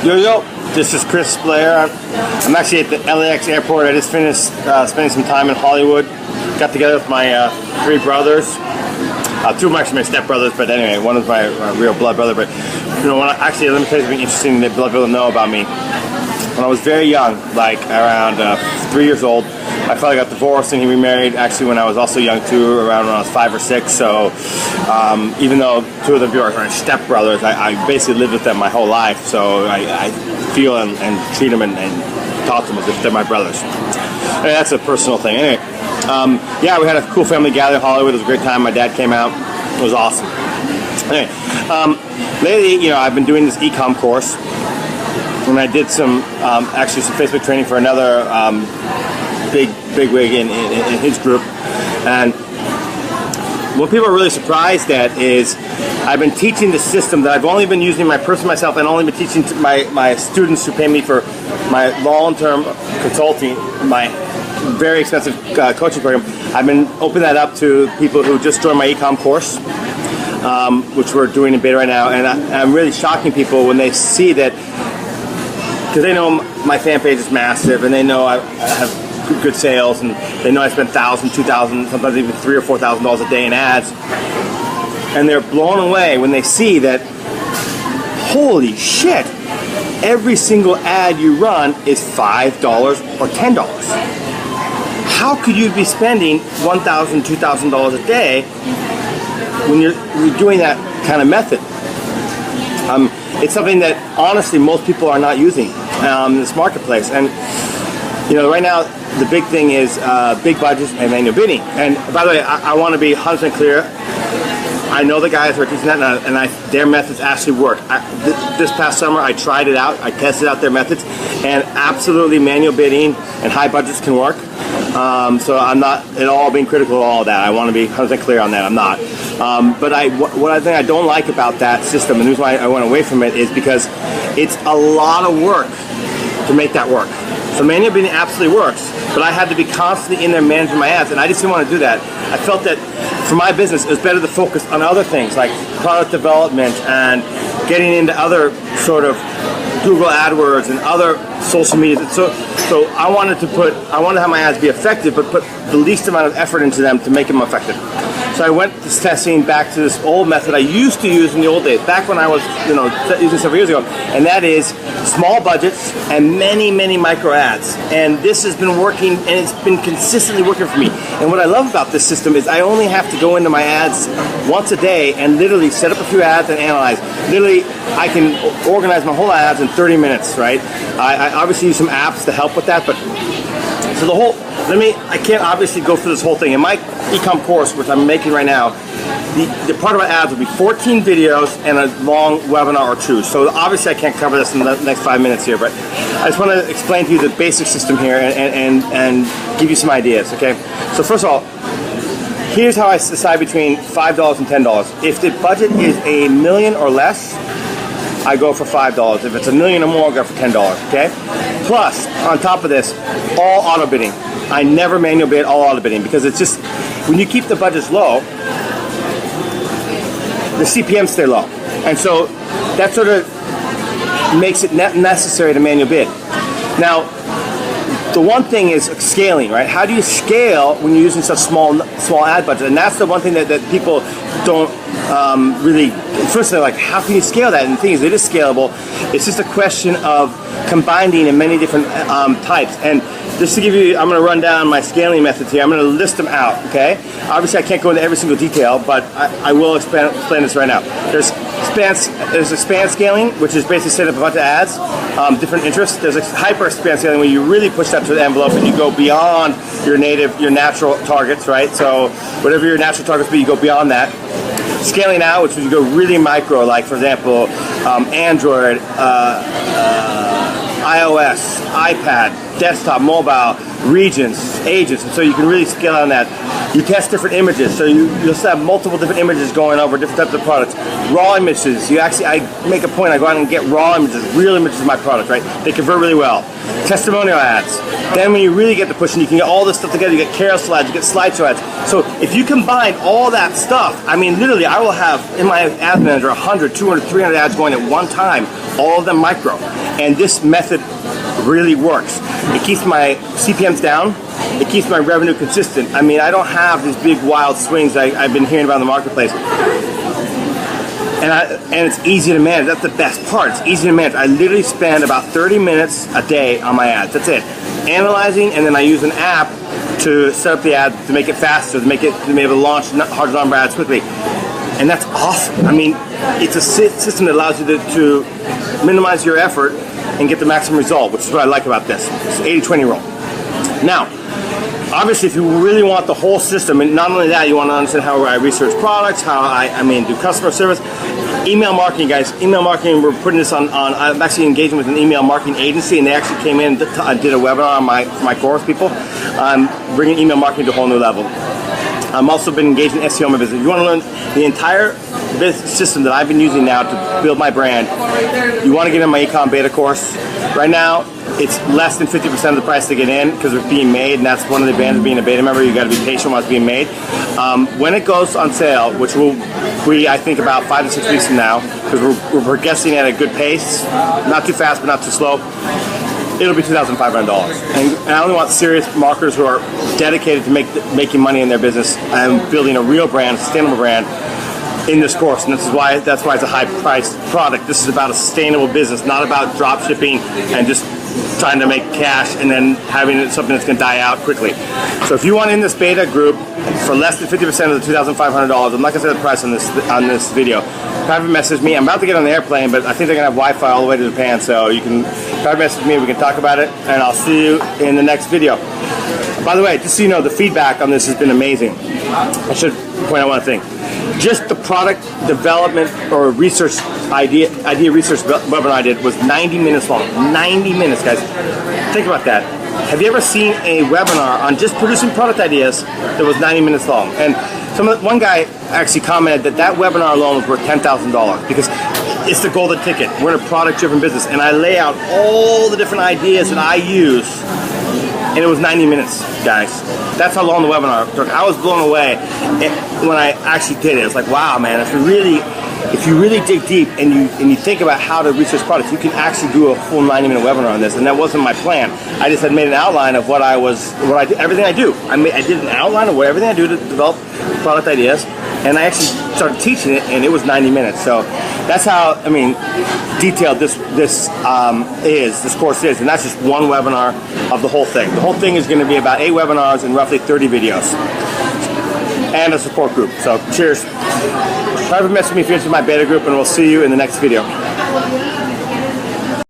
Yo, this is Blair. I'm actually at the LAX airport. I just finished spending some time in Hollywood. Got together with my 3 brothers. 2 of them actually my stepbrothers, but anyway, one is my real blood brother. But you know, actually, let me tell you something interesting that blood brother know about me. When I was very young, like around 3 years old, my father got divorced and he remarried actually when I was also young too, around when I was 5 or 6. So even though 2 of them are my stepbrothers, I basically lived with them my whole life. So I feel and treat them and talk to them as if they're my brothers. And that's a personal thing. Anyway, yeah, we had a cool family gathering in Hollywood. It was a great time. My dad came out. It was awesome. Anyway, lately, you know, I've been doing this ecom course. And I did some, actually some Facebook training for another big wig in his group. And what people are really surprised at is I've been teaching the system that I've only been using myself and only been teaching to my students who pay me for my long-term consulting, my very expensive coaching program. I've been opening that up to people who just joined my ecom course, which we're doing in beta right now. And I'm really shocking people when they see that, because they know my fan page is massive, and they know I have good sales, and they know I spend $1,000, $2,000, sometimes even $3,000 or $4,000 a day in ads, and they're blown away when they see that, holy shit, every single ad you run is $5 or $10. How could you be spending $1,000, $2,000 a day when you're doing that kind of method? It's something that honestly most people are not using in this marketplace. And you know, right now the big thing is big budgets and manual bidding. And by the way, I want to be 100% clear. I know the guys who are teaching that, and their methods actually work. This past summer, I tried it out. I tested out their methods, and absolutely manual bidding and high budgets can work. So I'm not at all being critical of all of that. I want to be 100% clear on that. I'm not. But what I think I don't like about that system, and the reason why I went away from it, is because it's a lot of work to make that work. So manual bidding absolutely works, but I had to be constantly in there managing my ads, and I just didn't want to do that. I felt that for my business, it was better to focus on other things like product development and getting into other sort of Google AdWords and other social media. So I wanted to have my ads be effective, but put the least amount of effort into them to make them effective. So I went to testing back to this old method I used to use in the old days, back when I was, you know, using several years ago, and that is small budgets and many micro ads. And this has been working, and it's been consistently working for me. And what I love about this system is I only have to go into my ads once a day and literally set up a few ads and analyze. Literally, I can organize my whole ads in 30 minutes, right? I obviously use some apps to help with that, but so the whole, I can't obviously go through this whole thing. In my ecom course, which I'm making right now, the part of my ads will be 14 videos and a long webinar or 2. So obviously I can't cover this in the next 5 minutes here, but I just want to explain to you the basic system here and give you some ideas, okay? So first of all, here's how I decide between $5 and $10. If the budget is $1 million or less, I go for $5. If it's $1 million or more, I go for $10, okay? Plus, on top of this, all auto bidding. I never manual bid, all auto bidding, because it's just, when you keep the budgets low, the CPMs stay low. And so that sort of makes it necessary to manual bid. Now, the one thing is scaling, right? How do you scale when you're using such small ad budget? And that's the one thing that people don't really, first they're like, how can you scale that? And the thing is, it is scalable. It's just a question of combining in many different types. And just to give you, I'm going to run down my scaling methods here. I'm going to list them out, okay? Obviously, I can't go into every single detail, but I will explain this right now. There's expand scaling, which is basically setting up a bunch of ads, different interests. There's a hyper expand scaling where you really push that to the envelope and you go beyond your natural targets, right? So whatever your natural targets be, you go beyond that. Scaling out, which is you go really micro, like for example, Android, iOS, iPad, desktop, mobile, regions, agents, and so you can really scale on that. You test different images, so you'll have multiple different images going over different types of products. Raw images, I make a point, I go out and get raw images, real images of my product, right? They convert really well. Testimonial ads. Then when you really get the push and you can get all this stuff together, you get carousel slides, you get slideshow ads. So if you combine all that stuff, I mean literally I will have in my ad manager 100, 200, 300 ads going at one time all of them micro. And this method really works. It keeps my CPMs down. It keeps my revenue consistent. I mean, I don't have these big wild swings I've been hearing about in the marketplace. And it's easy to manage. That's the best part. It's easy to manage. I literally spend about 30 minutes a day on my ads. That's it. Analyzing, and then I use an app to set up the ad to make it faster, to make it to be able to launch horizontal ads quickly. And that's awesome. I mean, it's a system that allows you to minimize your effort and get the maximum result, which is what I like about this. It's an 80-20 rule. Now, obviously, if you really want the whole system, and not only that, you want to understand how I research products, how I do customer service, email marketing, guys. Email marketing, we're putting this on. I'm actually engaging with an email marketing agency, and they actually came in and did a webinar on my course, people. Bringing email marketing to a whole new level. I'm also been engaged in SEO in my business. If you want to learn the entire business system that I've been using now to build my brand, you want to get in my Ecom beta course. Right now, it's less than 50% of the price to get in because it's being made, and that's one of the advantages of being a beta member. You got to be patient while it's being made. When it goes on sale, which will be, I think, about 5 to 6 weeks from now, because we're progressing at a good pace, not too fast but not too slow, it'll be $2,500. And I only want serious marketers who are dedicated to making money in their business and building a real brand, a sustainable brand, in this course. And that's why it's a high-priced product. This is about a sustainable business, not about drop shipping and just trying to make cash and then having something that's going to die out quickly. So if you want in this beta group for less than 50% of the $2,500, I'm not going to say the price on this video. Private message me. I'm about to get on the airplane, but I think they're going to have Wi-Fi all the way to Japan, so you can private message me. We can talk about it, and I'll see you in the next video. By the way, just so you know, the feedback on this has been amazing. I should point out one thing. Just the product development or research idea research webinar I did was 90 minutes long. 90 minutes, guys. Think about that. Have you ever seen a webinar on just producing product ideas that was 90 minutes long? And one guy actually commented that webinar alone was worth $10,000 because it's the golden ticket. We're in a product-driven business, and I lay out all the different ideas that I use, and it was 90 minutes, guys. That's how long the webinar took. I was blown away when I actually did it. It's like, wow, man, if you really dig deep and you think about how to research products, you can actually do a full 90-minute webinar on this. And that wasn't my plan. I just had made an outline of everything I do. I did an outline of everything I do to develop product ideas, and I actually started teaching it, and it was 90 minutes. So that's how detailed this course is, and that's just one webinar of the whole thing. The whole thing is going to be about 8 webinars and roughly 30 videos, and a support group. So cheers. Private message me if you're interested in my beta group, and we'll see you in the next video.